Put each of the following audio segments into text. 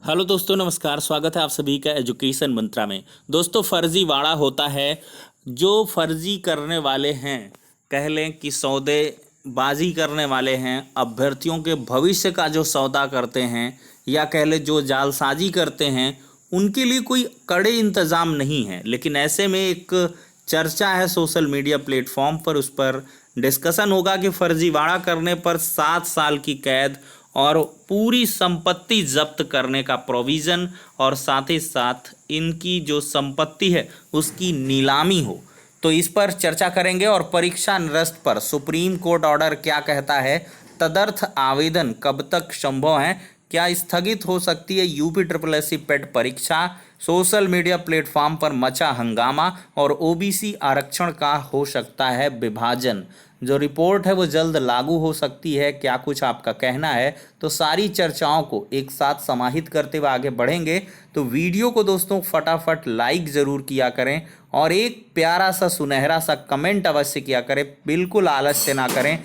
Hello दोस्तों, नमस्कार। स्वागत है आप सभी का एजुकेशन मंत्रा में। दोस्तों, फर्जीवाड़ा होता है। जो फर्जी करने वाले हैं, कह लें कि सौदेबाजी करने वाले हैं, अभ्यर्थियों के भविष्य का जो सौदा करते हैं, या कह लें जो जालसाजी करते हैं, उनके लिए कोई कड़े इंतज़ाम नहीं है। लेकिन ऐसे में एक चर्चा है सोशल मीडिया प्लेटफॉर्म पर, उस पर डिस्कशन होगा कि फर्जीवाड़ा करने पर 7 साल की कैद और पूरी संपत्ति जब्त करने का प्रोविज़न, और साथ ही साथ इनकी जो संपत्ति है उसकी नीलामी हो। तो इस पर चर्चा करेंगे। और परीक्षा निरस्त पर सुप्रीम कोर्ट ऑर्डर क्या कहता है, तदर्थ आवेदन कब तक संभव है, क्या स्थगित हो सकती है यूपी ट्रिपल एससी पेट परीक्षा, सोशल मीडिया प्लेटफॉर्म पर मचा हंगामा, और ओबीसी आरक्षण का हो सकता है विभाजन। जो रिपोर्ट है वो जल्द लागू हो सकती है, क्या कुछ आपका कहना है? तो सारी चर्चाओं को एक साथ समाहित करते हुए आगे बढ़ेंगे। तो वीडियो को दोस्तों फटाफट लाइक ज़रूर किया करें और एक प्यारा सा सुनहरा सा कमेंट अवश्य किया करें, बिल्कुल आलस्य ना करें।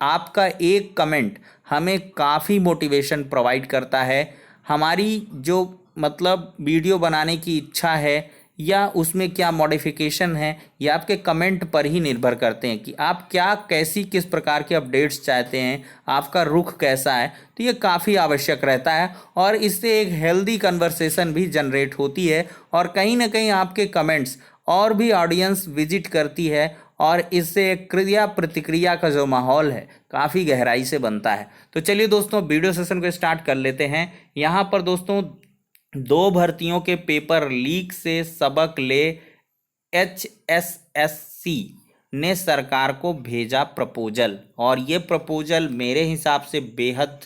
आपका एक कमेंट हमें काफ़ी मोटिवेशन प्रोवाइड करता है। हमारी जो वीडियो बनाने की इच्छा है या उसमें क्या मॉडिफिकेशन है, ये आपके कमेंट पर ही निर्भर करते हैं कि आप क्या किस प्रकार के अपडेट्स चाहते हैं, आपका रुख कैसा है। तो ये काफ़ी आवश्यक रहता है और इससे एक हेल्दी कन्वर्सेशन भी जनरेट होती है, और कहीं ना कहीं आपके कमेंट्स और भी ऑडियंस विजिट करती है, और इससे एक क्रिया प्रतिक्रिया का जो माहौल है काफ़ी गहराई से बनता है। तो चलिए दोस्तों, वीडियो सेशन को स्टार्ट कर लेते हैं। यहाँ पर दोस्तों 2 भर्तियों के पेपर लीक से सबक ले HSSC ने सरकार को भेजा प्रपोजल, और ये प्रपोजल मेरे हिसाब से बेहद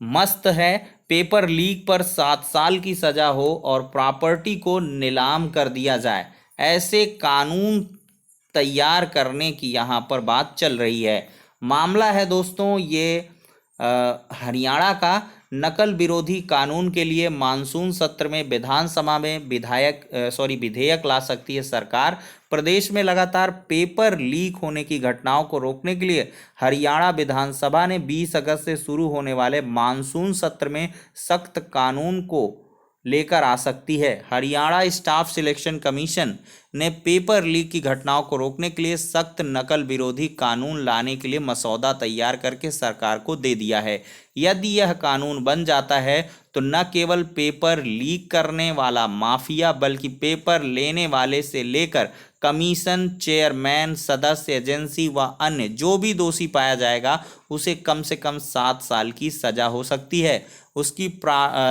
मस्त है। पेपर लीक पर 7 साल की सज़ा हो और प्रॉपर्टी को नीलाम कर दिया जाए, ऐसे कानून तैयार करने की यहाँ पर बात चल रही है। मामला है दोस्तों ये हरियाणा का नकल विरोधी कानून के लिए मानसून सत्र में विधानसभा में विधेयक ला सकती है सरकार। प्रदेश में लगातार पेपर लीक होने की घटनाओं को रोकने के लिए हरियाणा विधानसभा ने 20 अगस्त से शुरू होने वाले मानसून सत्र में सख्त कानून को लेकर आ सकती है। हरियाणा स्टाफ सिलेक्शन कमीशन ने पेपर लीक की घटनाओं को रोकने के लिए सख्त नकल विरोधी कानून लाने के लिए मसौदा तैयार करके सरकार को दे दिया है। यदि यह कानून बन जाता है तो न केवल पेपर लीक करने वाला माफिया, बल्कि पेपर लेने वाले से लेकर कमीशन चेयरमैन, सदस्य, एजेंसी व अन्य जो भी दोषी पाया जाएगा उसे कम से कम 7 साल की सजा हो सकती है। उसकी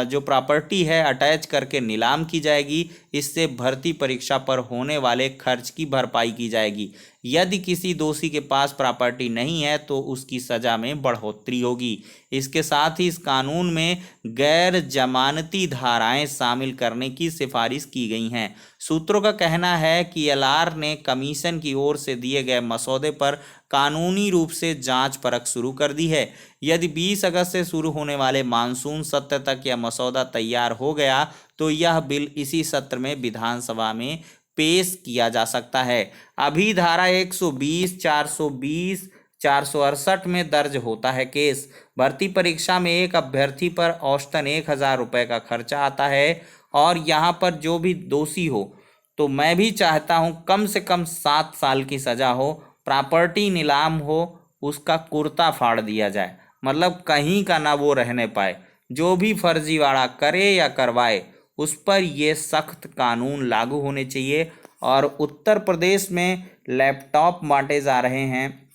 जो प्रॉपर्टी है अटैच करके नीलाम की जाएगी। इससे भर्ती परीक्षा पर होने वाले खर्च की भरपाई की जाएगी। यदि किसी दोषी के पास प्रॉपर्टी नहीं है तो उसकी सज़ा में बढ़ोतरी होगी। इसके साथ ही इस कानून में गैर जमानती धाराएं शामिल करने की सिफारिश की गई हैं। सूत्रों का कहना है कि एलआर ने कमीशन की ओर से दिए गए मसौदे पर कानूनी रूप से जांच परख शुरू कर दी है। यदि 20 अगस्त से शुरू होने वाले मानसून सत्र तक यह मसौदा तैयार हो गया तो यह बिल इसी सत्र में विधानसभा में पेश किया जा सकता है। अभी धारा 120, 420, 468 में दर्ज होता है केस। भर्ती परीक्षा में एक अभ्यर्थी पर औसतन 1,000 रुपये का खर्चा आता है, और यहाँ पर जो भी दोषी हो, तो मैं भी चाहता हूँ कम से कम 7 साल की सज़ा हो, प्रॉपर्टी नीलाम हो, उसका कुर्ता फाड़ दिया जाए, कहीं का ना वो रहने पाए। जो भी फर्जीवाड़ा करे या करवाए उस पर ये सख्त कानून लागू होने चाहिए। और उत्तर प्रदेश में लैपटॉप बांटे जा रहे हैं,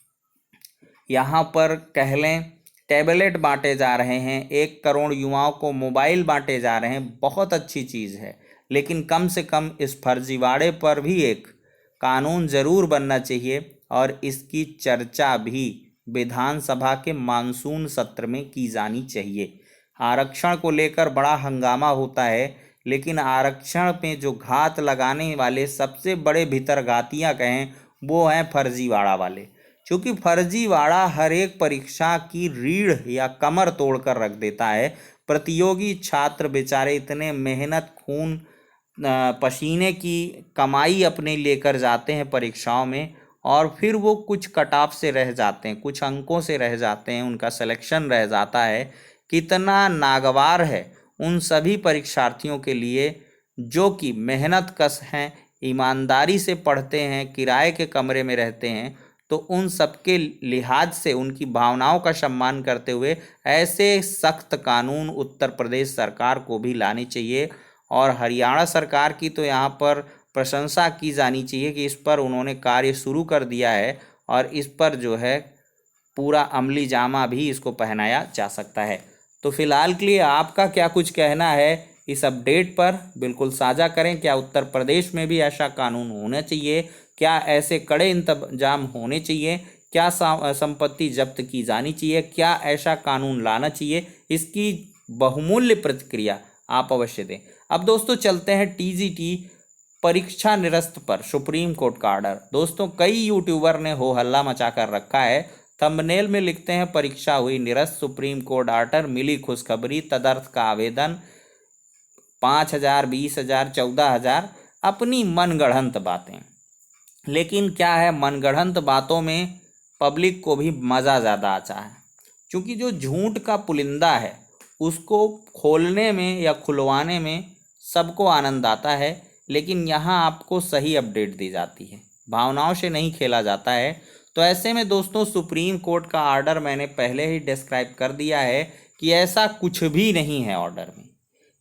यहाँ पर कह लें टैबलेट बांटे जा रहे हैं, 1 करोड़ युवाओं को मोबाइल बांटे जा रहे हैं, बहुत अच्छी चीज़ है। लेकिन कम से कम इस फर्जीवाड़े पर भी एक कानून ज़रूर बनना चाहिए, और इसकी चर्चा भी विधानसभा के मानसून सत्र में की जानी चाहिए। आरक्षण को लेकर बड़ा हंगामा होता है, लेकिन आरक्षण में जो घात लगाने वाले सबसे बड़े भितरघातियाँ कहें वो हैं फर्जीवाड़ा वाले। क्योंकि फर्जीवाड़ा हर एक परीक्षा की रीढ़ या कमर तोड़ कर रख देता है। प्रतियोगी छात्र बेचारे इतने मेहनत, खून पसीने की कमाई अपने लेकर जाते हैं परीक्षाओं में, और फिर वो कुछ कट ऑफ से रह जाते हैं, कुछ अंकों से रह जाते हैं, उनका सिलेक्शन रह जाता है। कितना नागवार है उन सभी परीक्षार्थियों के लिए जो कि मेहनत कश हैं, ईमानदारी से पढ़ते हैं, किराए के कमरे में रहते हैं, तो उन सबके लिहाज से उनकी भावनाओं का सम्मान करते हुए ऐसे सख्त कानून उत्तर प्रदेश सरकार को भी लाने चाहिए। और हरियाणा सरकार की तो यहाँ पर प्रशंसा की जानी चाहिए कि इस पर उन्होंने कार्य शुरू कर दिया है और इस पर जो है पूरा अमली जामा भी इसको पहनाया जा सकता है। तो फिलहाल के लिए आपका क्या कुछ कहना है इस अपडेट पर, बिल्कुल साझा करें। क्या उत्तर प्रदेश में भी ऐसा कानून होना चाहिए? क्या ऐसे कड़े इंतजाम होने चाहिए? क्या संपत्ति जब्त की जानी चाहिए? क्या ऐसा कानून लाना चाहिए? इसकी बहुमूल्य प्रतिक्रिया आप अवश्य दें। अब दोस्तों चलते हैं टीजीटी परीक्षा निरस्त पर सुप्रीम कोर्ट का ऑर्डर। दोस्तों कई यूट्यूबर ने हो हल्ला मचा कर रखा है। थंबनेल में लिखते हैं परीक्षा हुई निरस्त, सुप्रीम कोर्ट ऑर्डर, मिली खुशखबरी, तदर्थ का आवेदन, 5,000, 20,000, 14,000, अपनी मनगढ़ंत बातें। लेकिन क्या है, मनगढ़ंत बातों में पब्लिक को भी मज़ा ज़्यादा आता है, क्योंकि जो झूठ का पुलिंदा है उसको खोलने में या खुलवाने में सबको आनंद आता है। लेकिन यहाँ आपको सही अपडेट दी जाती है, भावनाओं से नहीं खेला जाता है। तो ऐसे में दोस्तों सुप्रीम कोर्ट का ऑर्डर मैंने पहले ही डिस्क्राइब कर दिया है कि ऐसा कुछ भी नहीं है ऑर्डर में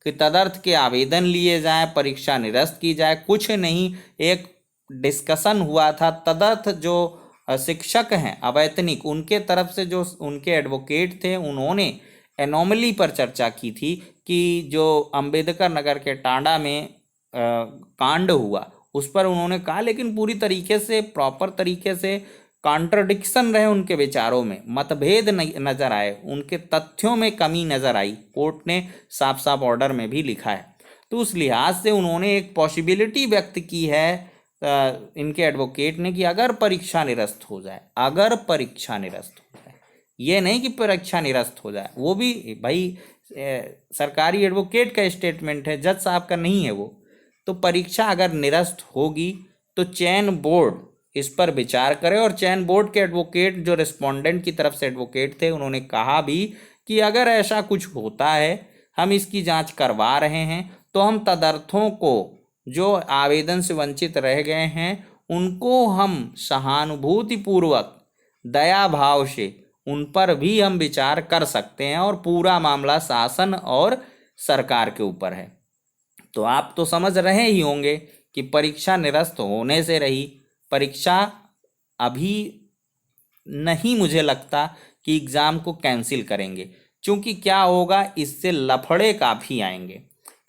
कि तदर्थ के आवेदन लिए जाएं, परीक्षा निरस्त की जाए, कुछ नहीं। एक डिस्कशन हुआ था, तदर्थ जो शिक्षक हैं अवैतनिक, उनके तरफ से जो उनके एडवोकेट थे उन्होंने एनोमली पर चर्चा की थी कि जो अंबेडकर नगर के टांडा में कांड हुआ उस पर उन्होंने कहा, लेकिन पूरी तरीके से प्रॉपर तरीके से कॉन्ट्रडिक्शन रहे उनके विचारों में, मतभेद नज़र आए, उनके तथ्यों में कमी नज़र आई। कोर्ट ने साफ साफ ऑर्डर में भी लिखा है। तो उस लिहाज से उन्होंने एक पॉसिबिलिटी व्यक्त की है इनके एडवोकेट ने कि अगर परीक्षा निरस्त हो जाए, अगर परीक्षा निरस्त हो जाए, ये नहीं कि परीक्षा निरस्त हो जाए, वो भी भाई सरकारी एडवोकेट का स्टेटमेंट है, जज साहब का नहीं है वो। तो परीक्षा अगर निरस्त होगी तो चयन बोर्ड इस पर विचार करे। और चयन बोर्ड के एडवोकेट जो रिस्पोंडेंट की तरफ से एडवोकेट थे उन्होंने कहा भी कि अगर ऐसा कुछ होता है, हम इसकी जांच करवा रहे हैं, तो हम तदर्थों को जो आवेदन से वंचित रह गए हैं उनको हम सहानुभूतिपूर्वक दया भाव से उन पर भी हम विचार कर सकते हैं और पूरा मामला शासन और सरकार के ऊपर है। तो आप तो समझ रहे ही होंगे कि परीक्षा निरस्त होने से रही। परीक्षा अभी नहीं मुझे लगता कि एग्ज़ाम को कैंसिल करेंगे, क्योंकि क्या होगा, इससे लफड़े काफ़ी आएंगे।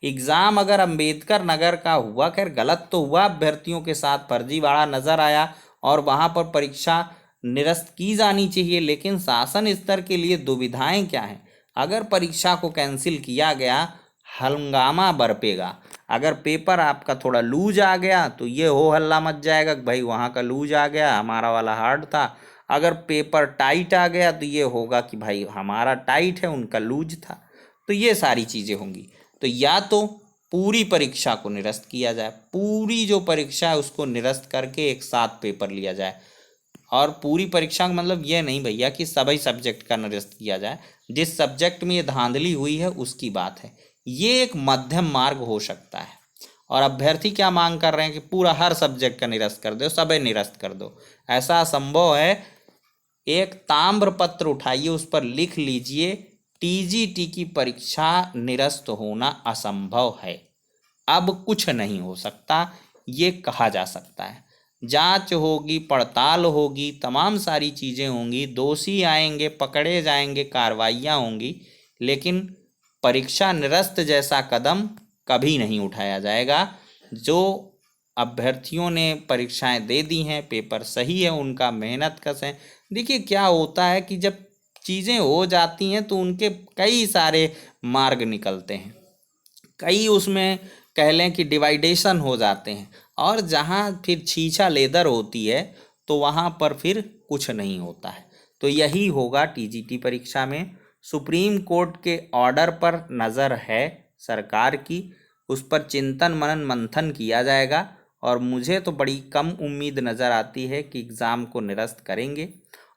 एग्ज़ाम अगर अंबेडकर नगर का हुआ, खैर गलत तो हुआ, अभ्यर्थियों के साथ फर्जीवाड़ा नज़र आया और वहाँ पर परीक्षा निरस्त की जानी चाहिए, लेकिन शासन स्तर के लिए दुविधाएं क्या हैं। अगर परीक्षा को कैंसिल किया गया, हंगामा बरपेगा। अगर पेपर आपका थोड़ा लूज आ गया तो ये हो हल्ला मच जाएगा कि भाई वहाँ का लूज आ गया, हमारा वाला हार्ड था। अगर पेपर टाइट आ गया तो ये होगा कि भाई हमारा टाइट है, उनका लूज था। तो ये सारी चीज़ें होंगी। तो या तो पूरी परीक्षा को निरस्त किया जाए, पूरी जो परीक्षा है उसको निरस्त करके एक साथ पेपर लिया जाए। और पूरी परीक्षा का मतलब ये नहीं भैया कि सभी सब्जेक्ट का निरस्त किया जाए, जिस सब्जेक्ट में ये धांधली हुई है उसकी बात है। ये एक मध्यम मार्ग हो सकता है। और अभ्यर्थी क्या मांग कर रहे हैं कि पूरा हर सब्जेक्ट का निरस्त कर दो, सभी निरस्त कर दो। ऐसा असंभव है। एक ताम्र पत्र उठाइए, उस पर लिख लीजिए टीजीटी की परीक्षा निरस्त होना असंभव है, अब कुछ नहीं हो सकता, ये कहा जा सकता है। जांच होगी, पड़ताल होगी, तमाम सारी चीज़ें होंगी, दोषी आएंगे, पकड़े जाएंगे, कार्रवाइयाँ होंगी, लेकिन परीक्षा निरस्त जैसा कदम कभी नहीं उठाया जाएगा। जो अभ्यर्थियों ने परीक्षाएं दे दी हैं, पेपर सही है उनका, मेहनत कश है। देखिए क्या होता है कि जब चीज़ें हो जाती हैं तो उनके कई सारे मार्ग निकलते हैं, कई उसमें कह लें कि डिवाइडेशन हो जाते हैं, और जहाँ फिर छीछा लेदर होती है तो वहाँ पर फिर कुछ नहीं होता है। तो यही होगा टीजीटी परीक्षा में। सुप्रीम कोर्ट के ऑर्डर पर नज़र है सरकार की, उस पर चिंतन मनन मंथन किया जाएगा। और मुझे तो बड़ी कम उम्मीद नज़र आती है कि एग्ज़ाम को निरस्त करेंगे,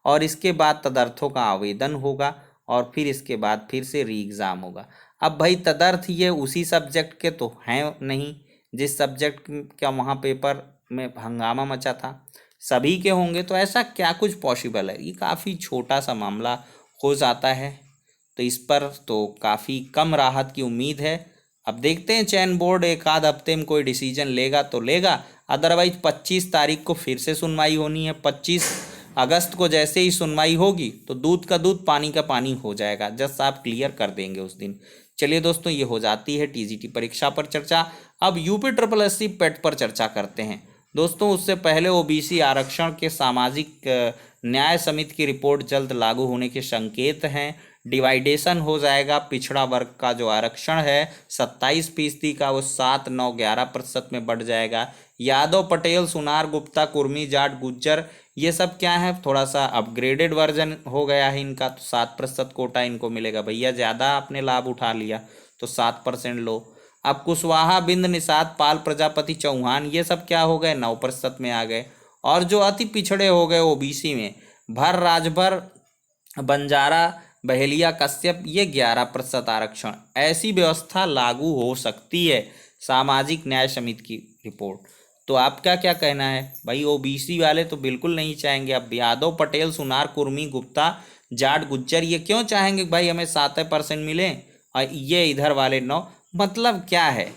और इसके बाद तदर्थों का आवेदन होगा और फिर इसके बाद फिर से री एग्ज़ाम होगा। अब भाई तदर्थ ये उसी सब्जेक्ट के तो हैं नहीं जिस सब्जेक्ट का वहाँ पेपर में हंगामा मचा था, सभी के होंगे, तो ऐसा क्या कुछ पॉसिबल है? ये काफ़ी छोटा सा मामला हो जाता है, तो इस पर तो काफ़ी कम राहत की उम्मीद है। अब देखते हैं चयन बोर्ड एक आध हफ्ते में कोई डिसीजन लेगा तो लेगा, अदरवाइज 25 तारीख को फिर से सुनवाई होनी है। 25 अगस्त को जैसे ही सुनवाई होगी तो दूध का दूध पानी का पानी हो जाएगा, जज साहब क्लियर कर देंगे उस दिन। चलिए दोस्तों, ये हो जाती है टीजीटी परीक्षा पर चर्चा। अब यूपी ट्रिपल एससी पेट पर चर्चा करते हैं दोस्तों। उससे पहले ओबीसी आरक्षण के सामाजिक न्याय समिति की रिपोर्ट जल्द लागू होने के संकेत हैं। डिवाइडेशन हो जाएगा, पिछड़ा वर्ग का जो आरक्षण है 27% का वो 7, 9, 11% में बढ़ जाएगा। यादव, पटेल, सुनार, गुप्ता, कुर्मी, जाट, गुज्जर, ये सब क्या है, थोड़ा सा अपग्रेडेड वर्जन हो गया है इनका, तो 7% कोटा इनको मिलेगा। भैया ज़्यादा आपने लाभ उठा लिया तो 7% लो। अब कुशवाहा, बिंद, निषाद, पाल, प्रजापति, चौहान, ये सब क्या हो गए, 9% में आ गए। और जो अति पिछड़े हो गए ओबीसी में, भर, राजभर, बंजारा, बहेलिया, कश्यप, ये 11% आरक्षण। ऐसी व्यवस्था लागू हो सकती है, सामाजिक न्याय समिति की रिपोर्ट। तो आपका क्या कहना है भाई? ओबीसी वाले तो बिल्कुल नहीं चाहेंगे। अब यादव, पटेल, सुनार, कुर्मी, गुप्ता, जाट, गुज्जर, ये क्यों चाहेंगे भाई हमें 7% मिले और ये इधर वाले 9? मतलब क्या है,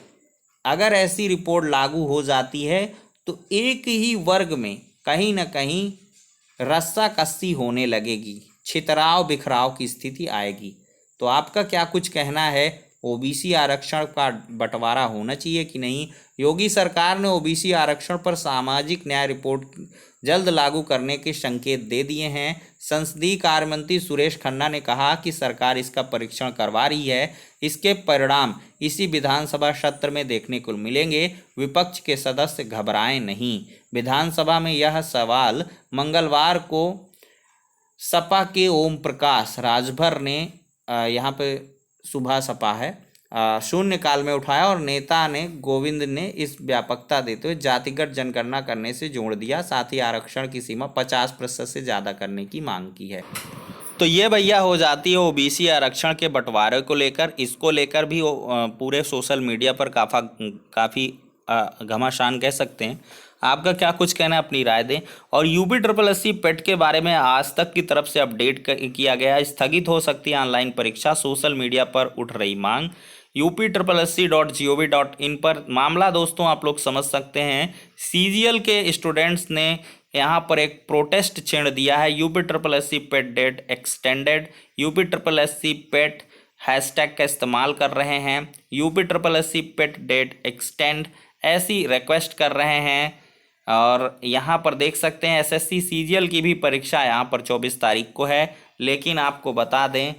अगर ऐसी रिपोर्ट लागू हो जाती है तो एक ही वर्ग में कहीं ना कहीं रस्साकसी होने लगेगी, छितराव बिखराव की स्थिति आएगी। तो आपका क्या कुछ कहना है, ओबीसी आरक्षण का बंटवारा होना चाहिए कि नहीं? योगी सरकार ने ओबीसी आरक्षण पर सामाजिक न्याय रिपोर्ट जल्द लागू करने के संकेत दे दिए हैं। संसदीय कार्य मंत्री सुरेश खन्ना ने कहा कि सरकार इसका परीक्षण करवा रही है, इसके परिणाम इसी विधानसभा सत्र में देखने को मिलेंगे। विपक्ष के सदस्य घबराएं नहीं। विधानसभा में यह सवाल मंगलवार को सपा के ओम प्रकाश राजभर ने यहाँ पे सुबह सपा है शून्यकाल में उठाया और नेता ने गोविंद ने इस व्यापकता देते हुए जातिगत जनगणना करने से जोड़ दिया, साथ ही आरक्षण की सीमा 50% से ज़्यादा करने की मांग की है। तो ये भैया हो जाती है ओबीसी आरक्षण के बंटवारे को लेकर। इसको लेकर भी पूरे सोशल मीडिया पर काफ़ी घमासान कह सकते हैं। आपका क्या कुछ कहना है, अपनी राय दें। और यूपी ट्रिपल एससी पेट के बारे में आज तक की तरफ से अपडेट किया गया, स्थगित हो सकती है ऑनलाइन परीक्षा, सोशल मीडिया पर उठ रही मांग। UPSSC.gov.in पर मामला दोस्तों आप लोग समझ सकते हैं। CGL के स्टूडेंट्स ने यहाँ पर एक प्रोटेस्ट छेड़ दिया है। UP triple SC PET date extended, UP triple SC PET hashtag का इस्तेमाल कर रहे हैं, UP triple SC PET date extend ऐसी रिक्वेस्ट कर रहे हैं। और यहाँ पर देख सकते हैं SSC CGL की भी परीक्षा यहाँ पर 24 तारीख को है। लेकिन आपको बता दें,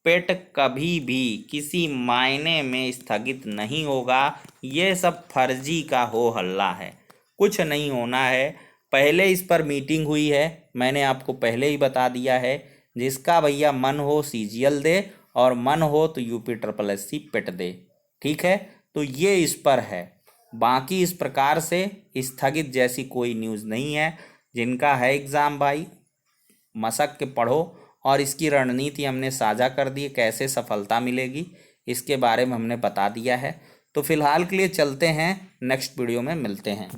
पेट कभी भी किसी मायने में स्थगित नहीं होगा। ये सब फर्जी का हो हल्ला है, कुछ नहीं होना है। पहले इस पर मीटिंग हुई है, मैंने आपको पहले ही बता दिया है। जिसका भैया मन हो CGL दे और मन हो तो यूपी ट्रिपल एससी पेट दे, ठीक है। तो ये इस पर है, बाकी इस प्रकार से स्थगित जैसी कोई न्यूज़ नहीं है। जिनका है एग्ज़ाम भाई मशक के पढ़ो, और इसकी रणनीति हमने साझा कर दी, कैसे सफलता मिलेगी इसके बारे में हमने बता दिया है। तो फिलहाल के लिए चलते हैं, नेक्स्ट वीडियो में मिलते हैं।